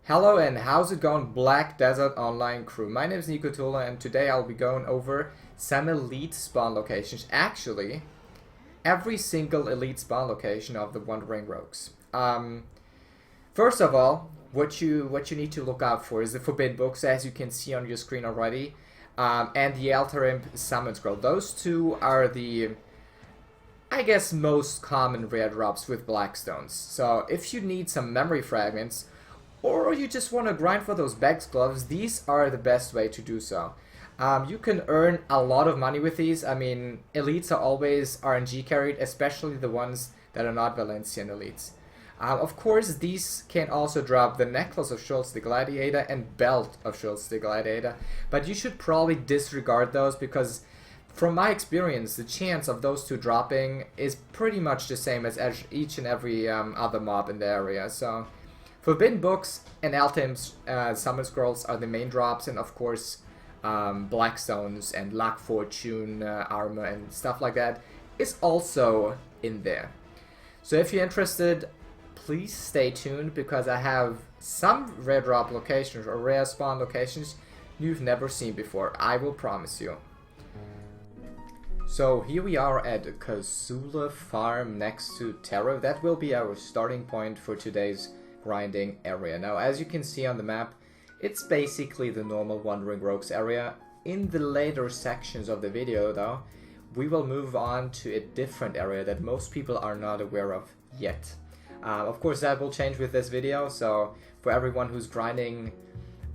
Hello and how's it going, Black Desert Online crew? My name is Nico Tula and today I'll be going over some elite spawn locations. Actually, every single elite spawn location of the Wandering Rogues. First of all, what you need to look out for is the Forbidden Books, as you can see on your screen already, and the Altar Imp Summon Scroll. Those two are the, I guess, most common rare drops with Blackstones. So if you need some memory fragments, or you just want to grind for those Bex gloves, these are the best way to do so. You can earn a lot of money with these. I mean, elites are always RNG carried, especially the ones that are not Valencian elites. Of course, these can also drop the Necklace of Schultz the Gladiator and Belt of Schultz the Gladiator, but you should probably disregard those because from my experience, the chance of those two dropping is pretty much the same as each and every other mob in the area. So Forbidden Books and Altar Imp Summon Scrolls are the main drops, and of course Blackstones and Luck Fortune armor and stuff like that is also in there. So if you're interested, please stay tuned because I have some rare drop locations or rare spawn locations you've never seen before, I will promise you. So here we are at Kazula Farm next to Terra. That will be our starting point for today's grinding area. Now, as you can see on the map, it's basically the normal Wandering Rogues area. In the later sections of the video though, we will move on to a different area that most people are not aware of yet. Of course that will change with this video, so for everyone who's grinding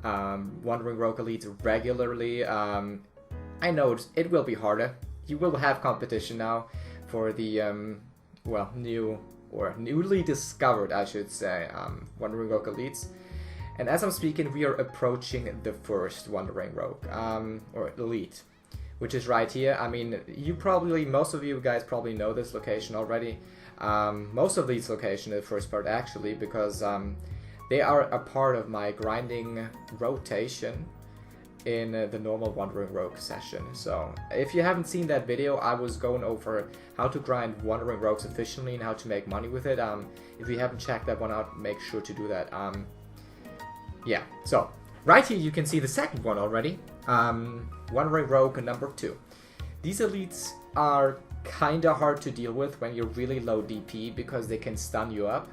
Wandering Rogue Elites regularly, I know it will be harder. You will have competition now for the, well, newly discovered, I should say, Wandering Rogue Elites. And as I'm speaking, we are approaching the first Wandering Rogue, or Elite, which is right here. I mean, most of you guys probably know this location already. Most of these locations, the first part actually, because they are a part of my grinding rotation in the normal Wandering Rogue session. So if you haven't seen that video, I was going over how to grind Wandering Rogues efficiently and how to make money with it. If you haven't checked that one out, make sure to do that. Yeah, so right here you can see the second one already. Wandering Rogue number 2. These elites are kinda hard to deal with when you're really low DP because they can stun you up.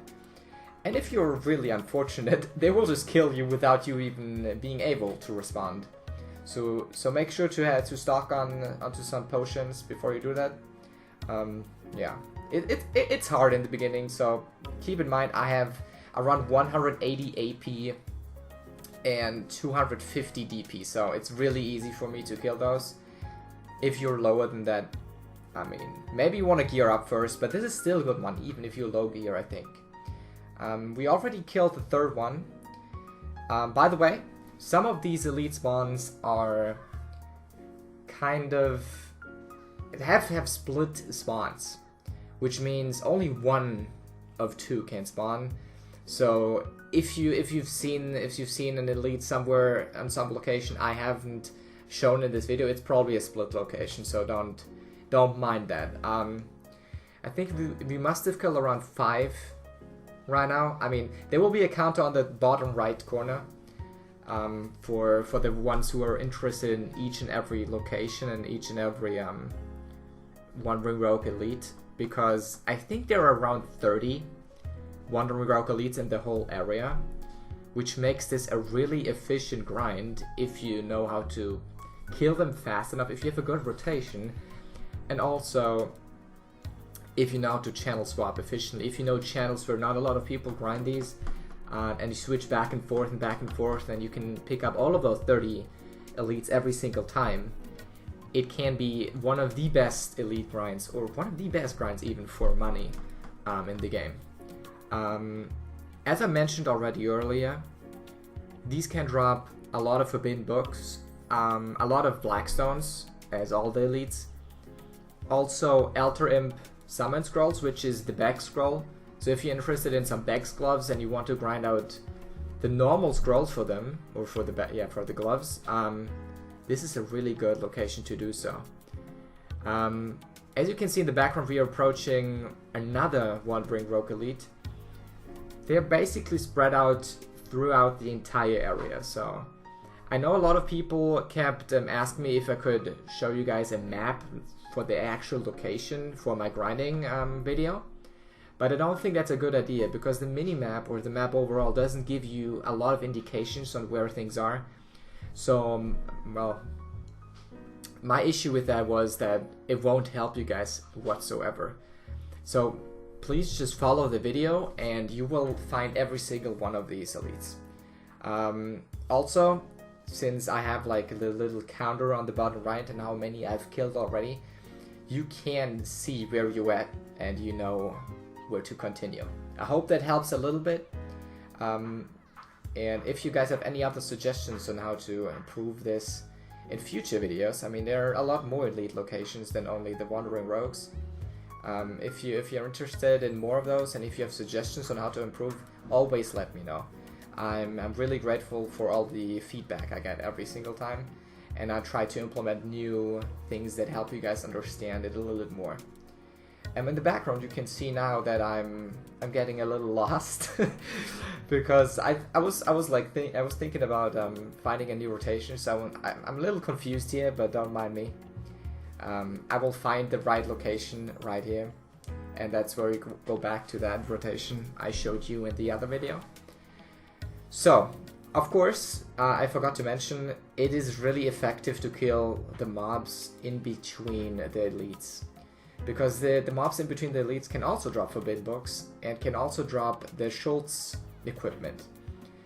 And if you're really unfortunate, they will just kill you without you even being able to respond. So make sure to stock onto some potions before you do that. Yeah, it's hard in the beginning, so keep in mind I have around 180 AP and 250 DP, so it's really easy for me to kill those. If you're lower than that, I mean, maybe you want to gear up first, but this is still a good one, even if you're low gear, I think. We already killed the third one. By the way, some of these elite spawns are kind of have split spawns, which means only one of two can spawn. So if you've seen an elite somewhere on some location I haven't shown in this video, it's probably a split location. So don't mind that. I think we must have killed around 5 right now. I mean, there will be a counter on the bottom right corner for the ones who are interested in each and every location and each and every Wandering Rogue Elite, because I think there are around 30 Wandering Rogue Elites in the whole area, which makes this a really efficient grind if you know how to kill them fast enough, if you have a good rotation, and also if you know how to channel swap efficiently. If you know channels where not a lot of people grind these, and you switch back and forth, and you can pick up all of those 30 elites every single time, it can be one of the best elite grinds, or one of the best grinds even for money in the game. As I mentioned already earlier, these can drop a lot of Forbidden Books, a lot of Blackstones, as all the elites. Also Altar Imp Summon Scrolls, which is the Bex scroll. So if you're interested in some Bex gloves and you want to grind out the normal scrolls for them, or for the gloves, this is a really good location to do so. As you can see in the background, we are approaching another Wandering Rogue Elite. They're basically spread out throughout the entire area. So I know a lot of people kept asking me if I could show you guys a map for the actual location for my grinding video. But I don't think that's a good idea, because the mini-map or the map overall doesn't give you a lot of indications on where things are. So, well, my issue with that was that it won't help you guys whatsoever. So please just follow the video and you will find every single one of these elites. Also, since I have like the little counter on the bottom right and how many I've killed already, you can see where you're at and you know where to continue. I hope that helps a little bit. And if you guys have any other suggestions on how to improve this in future videos, I mean, there are a lot more elite locations than only the Wandering Rogues. If you're interested in more of those, and if you have suggestions on how to improve, always let me know. I'm really grateful for all the feedback I get every single time, and I try to implement new things that help you guys understand it a little bit more. And in the background you can see now that I'm getting a little lost because I was thinking about finding a new rotation, so I'm a little confused here, but don't mind me. I will find the right location right here, and that's where we go back to that rotation I showed you in the other video. So, of course, I forgot to mention, it is really effective to kill the mobs in between the elites. Because the mobs in between the elites can also drop forbidden books and can also drop the Schultz equipment.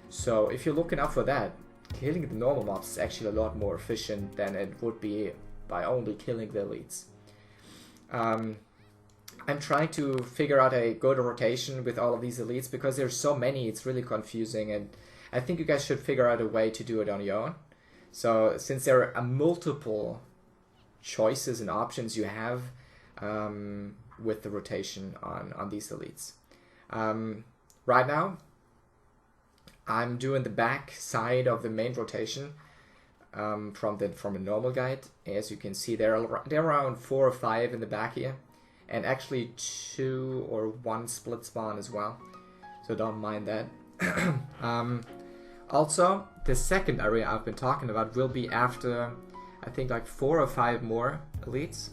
So if you're looking out for that, killing the normal mobs is actually a lot more efficient than it would be by only killing the elites. I'm trying to figure out a good rotation with all of these elites because there's so many, it's really confusing, and I think you guys should figure out a way to do it on your own. So since there are multiple choices and options you have with the rotation on these elites. Right now, I'm doing the back side of the main rotation from a normal guide. As you can see, they're around 4 or 5 in the back here, and actually 2 or 1 split spawn as well. So don't mind that. Also, the second area I've been talking about will be after, I think, like 4 or 5 more elites.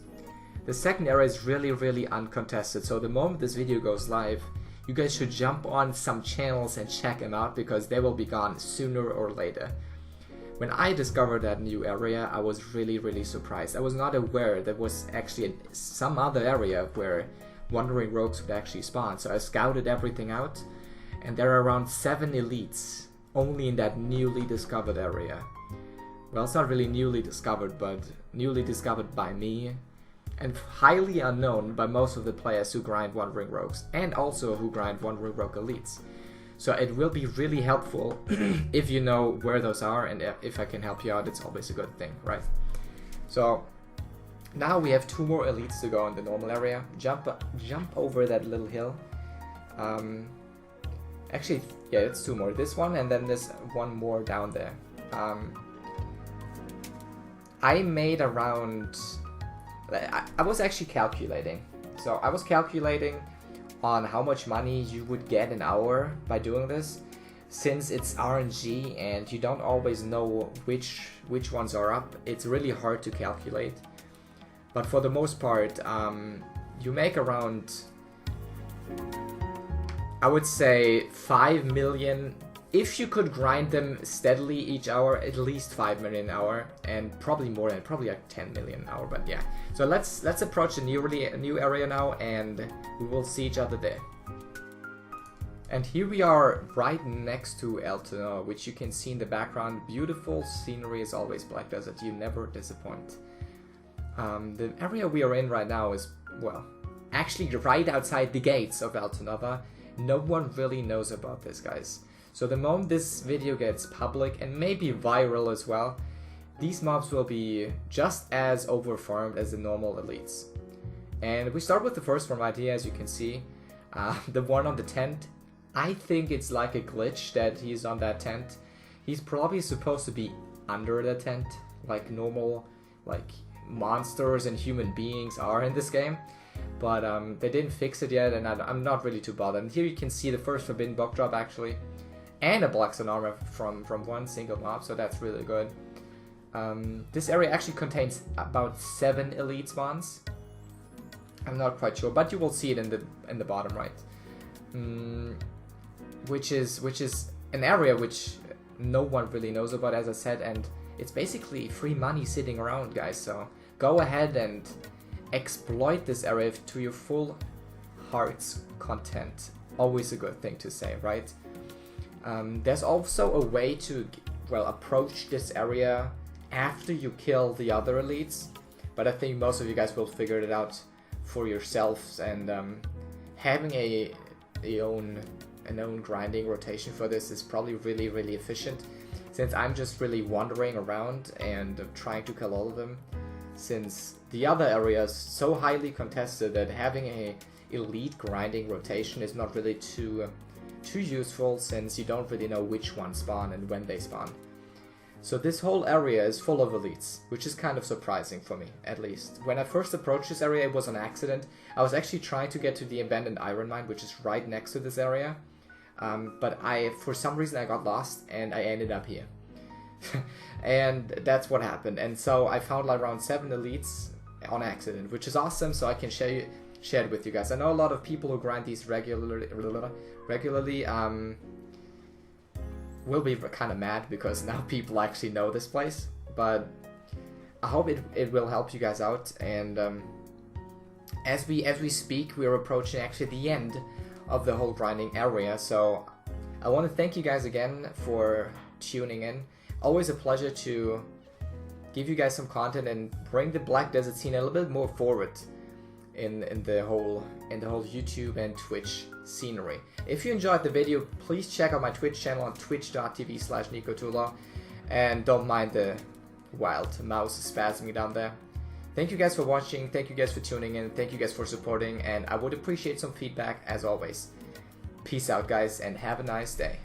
The second area is really uncontested, so the moment this video goes live, you guys should jump on some channels and check them out, because they will be gone sooner or later. When I discovered that new area, I was really surprised. I was not aware there was actually some other area where Wandering Rogues would actually spawn, so I scouted everything out, and there are around 7 elites only in that newly discovered area. Well, it's not really newly discovered, but newly discovered by me, and highly unknown by most of the players who grind Wandering Rogues, and also who grind Wandering Rogue elites. So it will be really helpful if you know where those are, and if I can help you out, it's always a good thing, right? So now we have 2 more elites to go in the normal area. Jump over that little hill. Actually, yeah, it's 2 more. This one, and then there's 1 more down there. I made around... I was actually calculating. So I was calculating on how much money you would get an hour by doing this. Since it's RNG and you don't always know which ones are up, it's really hard to calculate. But for the most part, you make around, I would say, 5 million. If you could grind them steadily each hour, at least 5 million an hour, and probably more than, probably like 10 million an hour, but yeah. So let's approach a new area now, and we will see each other there. And here we are right next to Eltenor, which you can see in the background. Beautiful scenery as always, Black Desert, you never disappoint. The area we are in right now is, well, actually right outside the gates of Eltenova. No one really knows about this, guys. So the moment this video gets public, and maybe viral as well, these mobs will be just as overfarmed as the normal elites. And we start with the first one right here, as you can see. The one on the tent. I think it's like a glitch that he's on that tent. He's probably supposed to be under the tent, like normal, like monsters and human beings are in this game. But they didn't fix it yet, and I'm not really too bothered. And here you can see the first forbidden book drop, actually. and a Black Sun armor from one single mob, so that's really good. This area actually contains about 7 elite spawns. I'm not quite sure, but you will see it in the bottom right. Which is an area which no one really knows about, as I said, and it's basically free money sitting around, guys. So go ahead and exploit this area to your full heart's content. Always a good thing to say, right? There's also a way to, well, approach this area after you kill the other elites, but I think most of you guys will figure it out for yourselves, and having an own grinding rotation for this is probably really efficient, since I'm just really wandering around and trying to kill all of them, since the other area is so highly contested that having a elite grinding rotation is not really too useful, since you don't really know which ones spawn and when they spawn. So this whole area is full of elites, which is kind of surprising for me, at least. When I first approached this area, it was an accident. I was actually trying to get to the abandoned iron mine, which is right next to this area. But for some reason I got lost and I ended up here. And that's what happened. And so I found like around 7 elites on accident, which is awesome, so I can share it with you guys. I know a lot of people who grind these regularly will be kind of mad because now people actually know this place, but I hope it will help you guys out. And as we speak, we're approaching actually the end of the whole grinding area, so I want to thank you guys again for tuning in. Always a pleasure to give you guys some content and bring the Black Desert scene a little bit more forward in the whole YouTube and Twitch scenery. If you enjoyed the video, please check out my Twitch channel on twitch.tv/NicoTulo, and don't mind the wild mouse spasming down there. Thank you guys for watching, thank you guys for tuning in, thank you guys for supporting, and I would appreciate some feedback as always. Peace out, guys, and have a nice day.